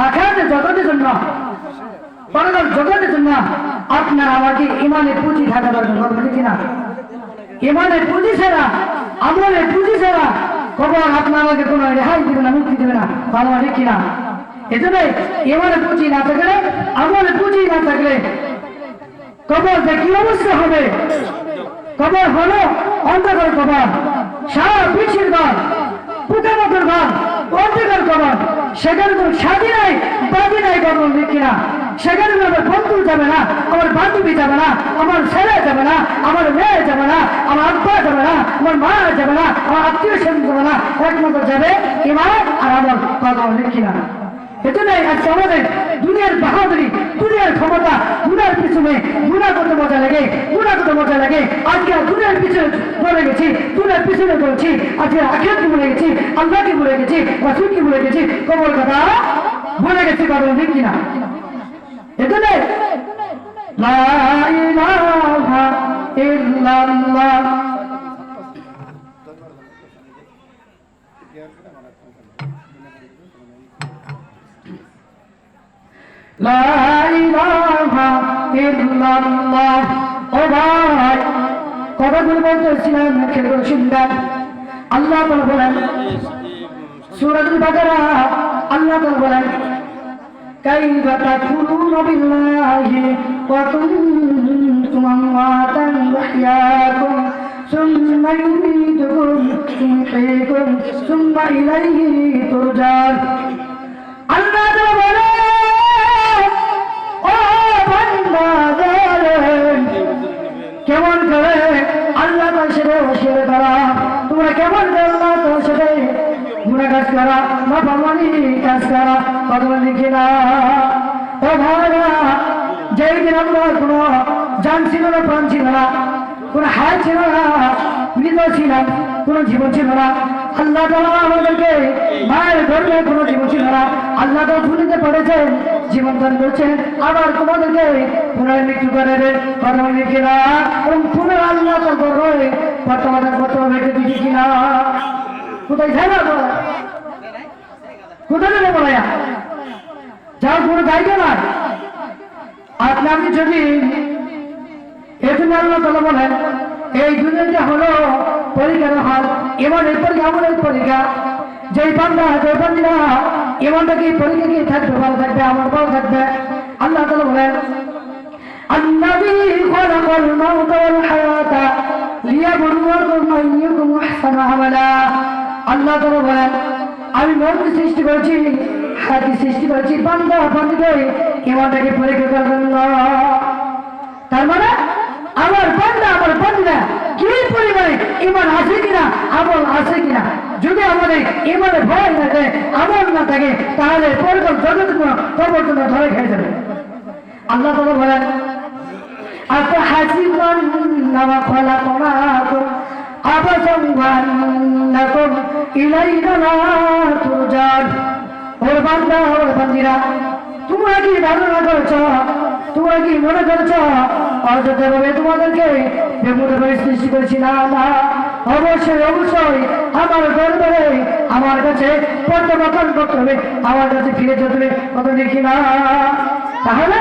আখিরাতের জগতের জন্য, পরকাল জগতের জন্য আপনার আমাকে ইমানের পুঁজি থাকা দরকার, বলবেন কিনা? ইমানের পুঁজি ছাড়া, আমলের পুঁজি ছাড়া কবর আপনার আমাকে কোনো রেহাই দিবে না, মুক্তি দেবে না, ভালো ঠিক কিনা? এজন্য ইমানের পুঁজি না থাকলে, আমলের পুঁজি না থাকলে কবর কি অবস্থা হবে? কবর হলো অন্ধকার কবর, সারা পিছির ঘর, পোকামাকড় ঘর, অন্ধকার কবর। সেখানে কোনো সাথী নাই, বাদী নাই, কবর ঠিক কিনা? সেখানে আমার বন্ধু যাবে না, আমার বান্ধবী যাবে না, আমার ছেলে যাবে না, আমার মেয়ে যাবে না, আমার আব্বা যাবে না, আমার মা যাবে না, আমার আত্মীয় স্বজন যাবে না, একমাত্র যাবে ইমান আর আমার কবর ঠিক কিনা? এজন্যই আজকে আমাদের দুনিয়ার বাহাদুরি, দুনিয়ার ক্ষমতা, গুনার পিছনে গুনা করতে মজা লাগে, গুনা করতে মজা লাগে। আজকে দুনিয়ার পিছনে পড়ে গেছি, দুনিয়ার পিছনে পড়েছি, আজকে আখিরাতকে ভুলে গেছি, আল্লাহকে ভুলে গেছি, রাসূলকে ভুলে গেছি, কবর কথা ভুলে গেছি, কথা ঠিক কিনা? এজন্য লা ইলাহা ইল্লাল্লাহ লা ইলাহা ইল্লাল্লাহ। ও ভাই, কথাগুলো বলতেছিলাম, খেয়াল শুনবেন। আল্লাহ তাআলা বলেন সূরাতুল বাকারা, আল্লাহ তাআলা বলেন কাইফা তাকুরুনা বিল্লাহি ওয়া কুনতুম আমওয়াতান ওয়াহইয়াকুম সুম্মা ইউমীতুকুম সুম্মা সুম্মা ইলাইহি তুরজাউন। আল্লাহ তাআলা বলেন কেমন করে আল্লাহ তার সাথে বসে তারা, তোমরা কেমন করে আল্লাহ তার সাথে গুনাহ কাজ করা, নাফরমানি কাজ করা, কথা লিখে না। ও ভাইরা, যেই দিন আমরা কোনো জান ছিল না, প্রাণ ছিল না, কোনো হায়াত ছিল না, মৃত ছিলাম, কোনো জীবন ছিল না, আল্লাহ তাআলা আমাদেরকে মায়ের গর্ভে কোনো জীবন ছিল না, আল্লাহ তাআলা দুনিয়াতে পড়েছেন, জীবন দান করছেন, আবার তোমাদেরকে পুনরায় মৃত্যু করে দেন, কথা লিখে না। এবং পুনরায় আল্লাহ তাআলা গর্ভে তোমাদের কত রেখে দিচ্ছি কিনা? কোথায় যাবে বলা, কোথায় যাবে বলা, যাও কোনো জায়গা নয়। আপনি যদি এখানে আল্লাহ তাআলা বলেন এই দুনিয়াটা হলো পরীক্ষার হল, ইমানের পরীক্ষা, আমলের পরীক্ষা। যেই বান্দা, যে বান্দা ইমানটাকে পরীক্ষা গিয়ে থাকবে, ভালো থাকবে, আমার ভালো থাকবে। আল্লাহ তাআলা বলেন আল্লাযী খালাকাল মাউতা ওয়াল হায়াতা লিয়াবলুয়াকুম আইয়ুকুম আহসানু আমালা। আল্লাহ তাআলা বলেন আমি মৌত সৃষ্টি করেছি, হায়াত সৃষ্টি করেছি বান্দা বান্দাকে ইমানটাকে পরীক্ষা করার জন্য। তার মানে আমার বান্দা, আমার বান্দা কি পরিমাণে ইমান আছে কিনা, আমল আছে কিনা। যদি আমাদের ইমানে ভয় না থাকে, আমল না থাকে, তাহলে পরকাল জগতের কোনো প্রবর্তন ধরে খেয়ে যাবে। আল্লাহ তাআলা বলেন আফাহাসিবান্নামা খালাকনাকুম আবাসান ওয়া আন্নাকুম ইলাইনা লা তুরজাউন। ওর বান্দা, ওর বান্দিরা, তোমরা কি ধারণা করছো, তোমরা কি মনে করছো অযথাভাবে তোমাদেরকে বেমুরভাবে সৃষ্টি করেছি? না না, অবশ্যই অবশ্যই আমার দরবারে আমার কাছে প্রত্যাবর্তন করতে হবে, আমার কাছে ফিরে যেতে হবে, কথা দেখি না। তাহলে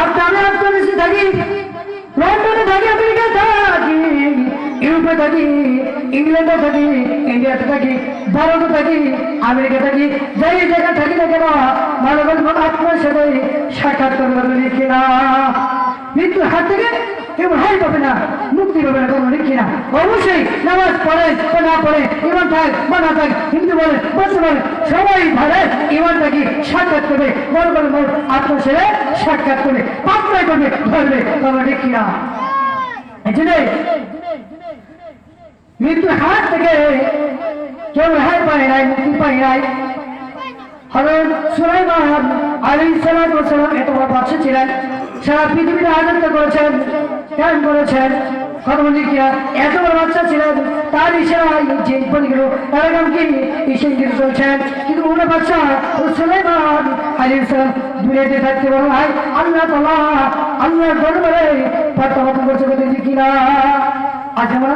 আমি আফগানিস্তানে থাকি, লন্ডনে থাকি, আমেরিকা থাকি, ইউরোপে থাকি, ইংল্যান্ডে থাকি, ইন্ডিয়াতে থাকি, ভারতে থাকি, আমেরিকা থাকি, যাই জায়গা থাকি না কেন, ভালো করে আপনার সাথে সাক্ষাৎ করবে লিখি না। মৃত্যুর হাত থেকে কেউ হাই পাবে না, মুক্তি পাবে না, কোনো লিখি না। অবশ্যই নামাজ পড়ে বা না পড়ে, ইমান থাক বা না থাক, হিন্দু বলে মুসলমান সবাই ভালো ইমানটাকে সাক্ষাৎ করবে, বড় বড় আপনার সাথে সাক্ষাৎ করবে, পাপড়াই করবে, ধরবে, কোনো লিখি না। এই জন্য মৃত্যুর হাত থেকে কেউ রেহাই পায় নাই, মুক্তি পায় নাই। হযরত সুলাইমান আলাইহিস সালাম এত বড় বাদশা ছিলেন, সারা পৃথিবীতে রাজত্ব করেছেন, কেমন করেছেন, কর্মলিখিয়া এত বড় বাচ্চা ছিলেন, তার ইশারায় যে পরিগুলো তারা কি ইশারা চলছেন। কিন্তু ওনার বাচ্চা সুলাইমান আলাইহিস সালাম দুনিয়াতে থাকতে বড় ভাই আল্লাহ তাআলা আল্লাহর দরবারে প্রত্যাবর্তন করছে, বলে কিনা। আজ আমরা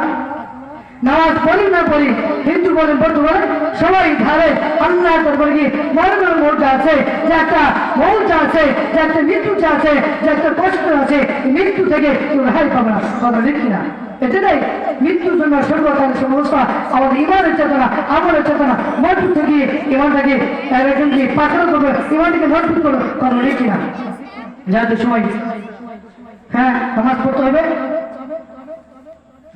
নামাজ পড়ি না পড়ি, হিন্দু বলেন বৌদ্ধ বলেন, সবাই ধারে আল্লাহ তারপরে কি মনে মনে মৌটা আছে, যে একটা মৌটা আছে, যে একটা মৃত্যুটা আছে, যে একটা কষ্ট আছে, মৃত্যু থেকে কেউ রেহাই পাবে না। কথা ঠিক কিনা? এটাই মৃত্যুর জন্য সর্বকাল সমস্যা আমাদের ইমানের চেতনা, আমলের চেতনা মজবুত থেকে ইমানটাকে একদম কি পাঠানো করবে, ইমানটাকে মজবুত করবে। কথা ঠিক কিনা? যাতে সময় হ্যাঁ নামাজ পড়তে হবে,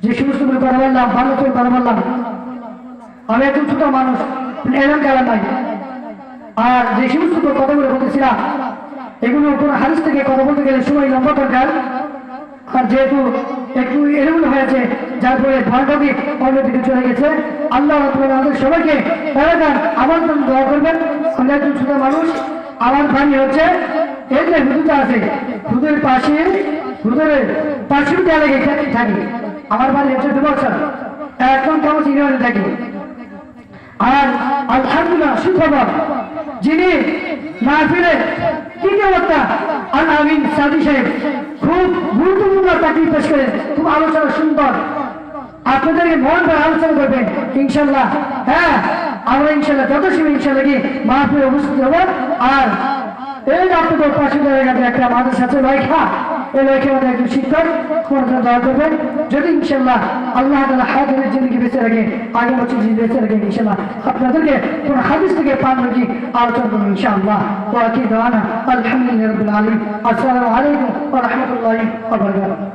যে সমস্ত কথা বললাম ভালো করে কথা বললাম। আমি একজন ছোট মানুষ, এরকম কারণ নাই। আর যে সমস্ত কথাগুলো বলতেছিলাম এগুলো কোনো হাদিস থেকে কথা বলতে গেলে সময় লম্বা দরকার। আর যেহেতু একটু এলোমেলো হয়েছে, যার ফলে ভারতকে অন্যদিকে চলে গেছে। আল্লাহ আমাদের সবাইকে আমার জন্য দোয়া করবেন। আমি একজন ছোট মানুষ, আমার বাড়ি হচ্ছে এই যে হুদুটা আছে, হুদুরের পাশে দেওয়া থাকি। আমার বাড়ি হচ্ছে দুবছর একদম কাগজ ইউনিয়নে থাকি। আর আলহামদুলিল্লাহ সুখবর, যিনি মাহফিলের তৃতীয় বক্তা আল আমিন সাদি সাহেব খুব গুরুত্বপূর্ণ চাকরি পেশ করেন, খুব আলোচনা সুন্দর। আপনাদেরকে মন করে আলোচনা করবেন ইনশাল্লাহ। হ্যাঁ আমরা ইনশাল্লাহ যথাসময় ইনশাল্লাহ কি মাহফিলে উপস্থিত হব। আর এই আপনাদের পাশে জায়গাতে একটা আমাদের সাথে লেখা, এই লেখে আমাদের একজন শিক্ষক কোন দোয়া করবেন। যদি ইনশাল্লাহ আল্লাহ তাআলা হায়াতের জিন্দগি বেঁচে রাখে, আগে বছর বেঁচে রাখে, ইনশাল্লাহ আপনাদেরকে কোন হাদিস থেকে পান কি আলোচনা করবো ইনশাআল্লাহ। ওয়া কি দাওয়ানা আলহামদুলিল্লাহি রাব্বিল আলামিন। আসসালামু আলাইকুম ওয়া রাহমাতুল্লাহি ওয়া বারাকাতুহু।